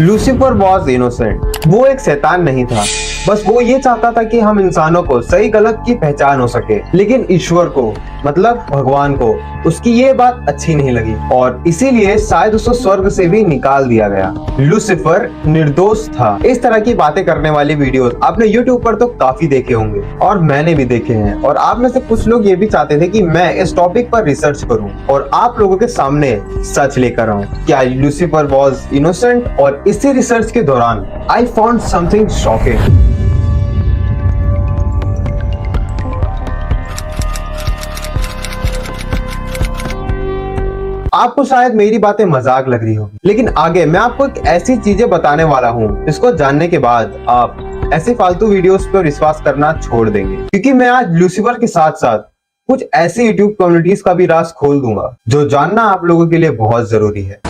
Lucifer was innocent. वो एक शैतान नहीं था, बस वो ये चाहता था कि हम इंसानों को सही गलत की पहचान हो सके। लेकिन ईश्वर को, मतलब भगवान को, उसकी ये बात अच्छी नहीं लगी और इसीलिए शायद उसको स्वर्ग से भी निकाल दिया गया। लूसीफर निर्दोष था। इस तरह की बातें करने वाली वीडियोस आपने YouTube पर तो काफी देखे होंगे और मैंने भी देखे हैं। और आप में से कुछ लोग ये भी चाहते थे कि मैं इस टॉपिक पर रिसर्च करूं और आप लोगों के सामने सच लेकर आऊं। क्या लूसीफर वॉज इनोसेंट? और इसी रिसर्च के दौरान आई फाउंड समथिंग शॉकिंग। आपको शायद मेरी बातें मजाक लग रही होगी, लेकिन आगे मैं आपको एक ऐसी चीजें बताने वाला हूँ जिसको जानने के बाद आप ऐसे फालतू वीडियोस पर विश्वास करना छोड़ देंगे। क्योंकि मैं आज लूसीफर के साथ साथ कुछ ऐसी यूट्यूब कम्युनिटीज का भी राज खोल दूंगा जो जानना आप लोगों के लिए बहुत जरूरी है।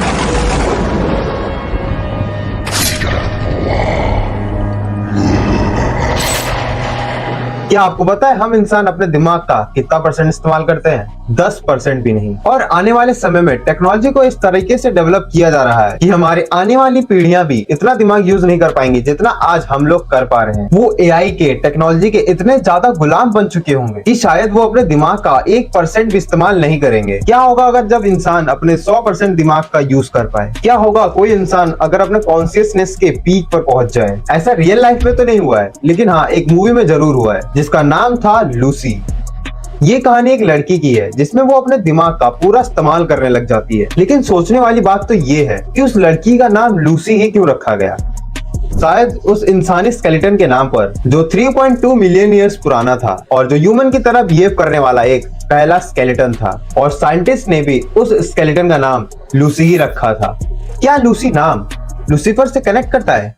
क्या आपको पता है हम इंसान अपने दिमाग का कितना % इस्तेमाल करते हैं? 10% भी नहीं। और आने वाले समय में टेक्नोलॉजी को इस तरीके से डेवलप किया जा रहा है कि हमारी आने वाली पीढ़ियां भी इतना दिमाग यूज नहीं कर पाएंगी जितना आज हम लोग कर पा रहे हैं। वो AI के, टेक्नोलॉजी के इतने ज्यादा गुलाम बन चुके होंगे कि शायद वो अपने दिमाग का 1% भी इस्तेमाल नहीं करेंगे। क्या होगा अगर जब इंसान अपने 100% दिमाग का यूज कर पाए? क्या होगा कोई इंसान अगर अपने कॉन्शियसनेस के पीक पर पहुंच जाए? ऐसा रियल लाइफ में तो नहीं हुआ है, लेकिन हाँ एक मूवी में जरूर हुआ है जिसका नाम था लूसी। ये कहानी एक लड़की की है जिसमें वो अपने दिमाग का पूरा इस्तेमाल करने लग जाती है। लेकिन सोचने वाली बात तो ये है कि उस लड़की का नाम लूसी ही क्यों रखा गया? शायद उस इंसानी स्केलेटन के नाम पर जो 3.2 मिलियन ईयर्स पुराना था और जो ह्यूमन की तरह बिहेव करने वाला एक पहला स्केलेटन था। और साइंटिस्ट ने भी उस स्केलेटन का नाम लूसी ही रखा था। क्या लूसी नाम लूसीफर से कनेक्ट करता है?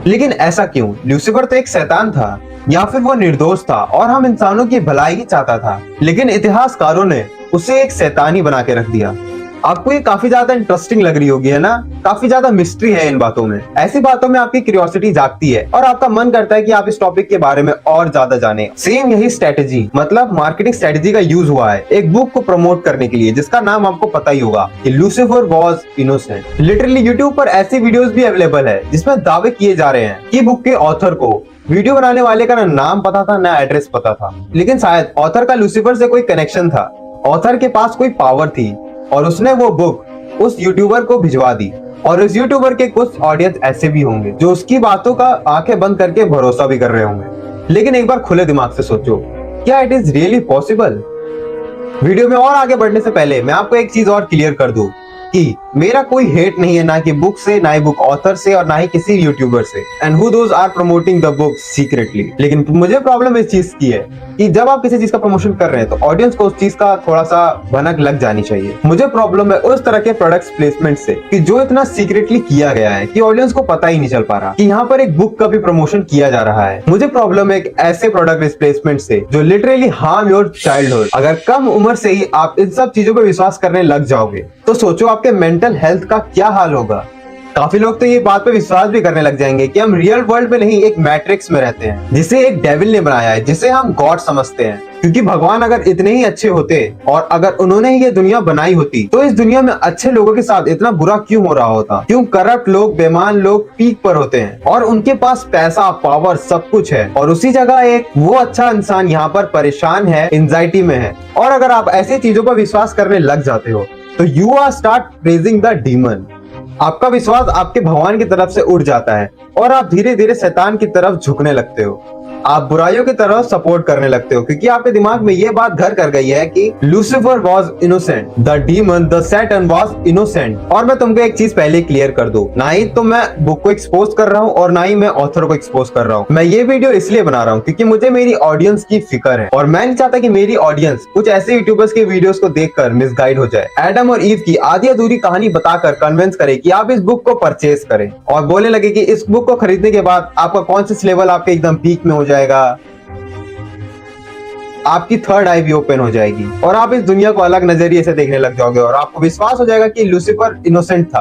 लेकिन ऐसा क्यों? लूसीफर तो एक शैतान था, या फिर वो निर्दोष था और हम इंसानों की भलाई ही चाहता था? लेकिन इतिहासकारों ने उसे एक शैतान ही बना के रख दिया। आपको ये काफी ज्यादा इंटरेस्टिंग लग रही होगी, है ना? काफी ज्यादा मिस्ट्री है इन बातों में। ऐसी बातों में आपकी क्यूरियोसिटी जागती है और आपका मन करता है कि आप इस टॉपिक के बारे में और ज्यादा जानें। सेम यही स्ट्रेटेजी, मतलब मार्केटिंग स्ट्रेटेजी का यूज हुआ है एक बुक को प्रमोट करने के लिए जिसका नाम आपको पता ही होगा कि Lucifer was innocent. Literally YouTube पर ऐसी वीडियोस भी अवेलेबल है जिसमें दावे किए जा रहे हैं कि बुक के ऑथर को वीडियो बनाने वाले का ना नाम पता था ना एड्रेस पता था, लेकिन शायद ऑथर का लूसीफर से कोई कनेक्शन था। ऑथर के पास कोई पावर थी और उसने वो बुक उस यूट्यूबर को भिजवा दी। और उस यूट्यूबर के कुछ ऑडियंस ऐसे भी होंगे जो उसकी बातों का आंखें बंद करके भरोसा भी कर रहे होंगे। लेकिन एक बार खुले दिमाग से सोचो, क्या it is really possible? Video में और आगे बढ़ने से पहले मैं आपको एक चीज और क्लियर कर दूं कि मेरा कोई हेट नहीं है, ना कि बुक से, ना ही बुक ऑथर से और ना ही किसी यूट्यूबर से। And who those are promoting the book secretly. लेकिन मुझे प्रॉब्लम इस चीज की है कि जब आप किसी चीज का प्रमोशन कर रहे हैं तो ऑडियंस को उस चीज का थोड़ा सा भनक लग जानी चाहिए। मुझे प्रॉब्लम है उस तरह के प्रोडक्ट प्लेसमेंट से कि जो इतना सीक्रेटली किया गया है कि ऑडियंस को पता ही नहीं चल पा रहा कि यहाँ पर एक बुक का भी प्रमोशन किया जा रहा है। मुझे प्रॉब्लम है एक ऐसे प्रोडक्ट प्लेसमेंट से जो लिटरली हार्म योर चाइल्डहुड। अगर कम उम्र से ही आप इन सब चीजों पर विश्वास करने लग जाओगे तो सोचो आपके मेंटल हेल्थ का क्या हाल होगा। काफी लोग तो ये बात पे विश्वास भी करने लग जाएंगे कि हम रियल वर्ल्ड में नहीं एक मैट्रिक्स में रहते हैं जिसे एक डेविल ने बनाया है, जिसे हम गॉड समझते हैं। क्योंकि भगवान अगर इतने ही अच्छे होते और अगर उन्होंने ही ये दुनिया बनाई होती तो इस दुनिया में अच्छे लोगों के साथ इतना बुरा क्यों हो रहा होता? क्यों करप्ट लोग, बेईमान लोग पीक पर होते हैं और उनके पास पैसा, पावर, सब कुछ है, और उसी जगह एक वो अच्छा इंसान यहाँ पर परेशान है, एंजाइटी में है। और अगर आप ऐसी चीजों पर विश्वास करने लग जाते हो तो you are start praising the demon. आपका विश्वास आपके भगवान की तरफ से उड़ जाता है और आप धीरे धीरे शैतान की तरफ झुकने लगते हो। आप बुराइयों की तरफ सपोर्ट करने लगते हो क्योंकि आपके दिमाग में ये बात घर कर गई है कि Lucifer was innocent, the demon, the Satan was innocent. और मैं तुमको एक चीज पहले क्लियर कर दूं, ना ही तो मैं बुक को एक्सपोज कर रहा हूँ और ना ही मैं ऑथर को एक्सपोज कर रहा हूँ। मैं ये वीडियो इसलिए बना रहा हूँ क्योंकि मुझे मेरी ऑडियंस की फिक्र है और मैं नहीं चाहता कि मेरी ऑडियंस कुछ ऐसे यूट्यूबर्स के वीडियोस को देखकर मिसगाइड हो जाए, एडम और ईव की आधी अधूरी कहानी बताकर कन्विंस करे कि आप इस बुक को परचेज करें और बोलने लगे कि इस बुक को खरीदने के बाद आपका कॉन्शियस लेवल आपके एकदम पीक में हो जाएगा, आपकी थर्ड आई भी ओपन हो जाएगी और आप इस दुनिया को अलग नजरिए से देखने लग जाओगे और आपको विश्वास हो जाएगा कि लूसीफर इनोसेंट था।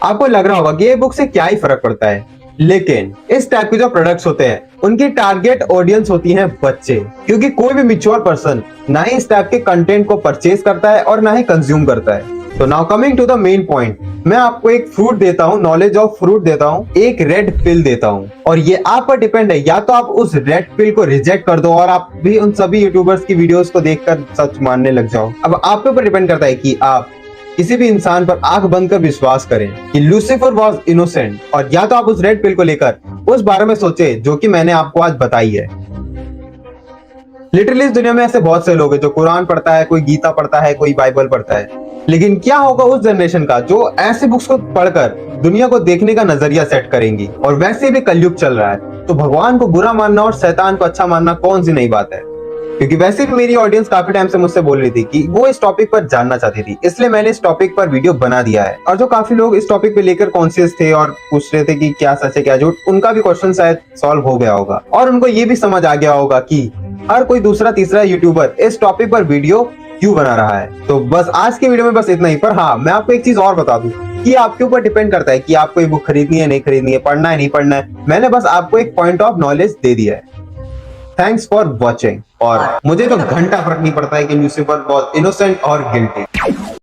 आपको लग रहा होगा कि ये बुक से क्या ही फर्क पड़ता है, लेकिन इस टाइप के जो प्रोडक्ट्स होते हैं उनकी टारगेट ऑडियंस होती है बच्चे, क्योंकि कोई भी मैच्योर पर्सन ना ही इस टाइप के कंटेंट को परचेज करता है और ना ही कंज्यूम करता है। तो now coming to the main point, मैं आपको एक फ्रूट देता हूँ, नॉलेज ऑफ फ्रूट देता हूँ, एक रेड पिल देता हूँ, और ये आप पर डिपेंड है, या तो आप उस रेड पिल को रिजेक्ट कर दो और आप भी उन सभी यूट्यूबर्स की वीडियोस को देखकर सच मानने लग जाओ। अब आप पे ऊपर डिपेंड करता है कि आप किसी भी इंसान पर आंख बंद कर विश्वास करें कि लूसीफर वॉज इनोसेंट, और या तो आप उस रेड पिल को लेकर उस बारे में सोचे जो कि मैंने आपको आज बताई है। लिटरली इस दुनिया में ऐसे बहुत से लोग हैं जो कुरान पढ़ता है, कोई गीता पढ़ता है, कोई बाइबल पढ़ता है, लेकिन क्या होगा उस जनरेशन का जो ऐसे बुक्स को पढ़कर दुनिया को देखने का नजरिया सेट करेंगी। और वैसे भी कलयुग चल रहा है, तो भगवान को बुरा मानना और शैतान को अच्छा मानना कौन सी नई बात है। क्योंकि वैसे भी मेरी ऑडियंस काफी टाइम से मुझसे बोल रही थी कि वो इस टॉपिक पर जानना चाहती थी, इसलिए मैंने इस टॉपिक पर वीडियो बना दिया है। और जो काफी लोग इस टॉपिक पे लेकर कॉन्शियस थे और पूछ रहे थे कि क्या सच है क्या झूठ, उनका भी क्वेश्चन शायद सॉल्व हो गया होगा, और उनको ये भी समझ आ गया होगा कि हर कोई दूसरा तीसरा यूट्यूबर इस टॉपिक पर वीडियो क्यों बना रहा है। तो बस आज की वीडियो में बस इतना ही। पर हाँ, मैं आपको एक चीज और बता दूं कि आपके ऊपर डिपेंड करता है कि आपको ये बुक खरीदनी है नहीं खरीदनी है, पढ़ना है नहीं पढ़ना है। मैंने बस आपको एक पॉइंट ऑफ नॉलेज दे दिया है। Thanks for watching. और मुझे तो घंटा फर्क नहीं पड़ता है कि लूसीफर वॉज इनोसेंट और गिल्टी।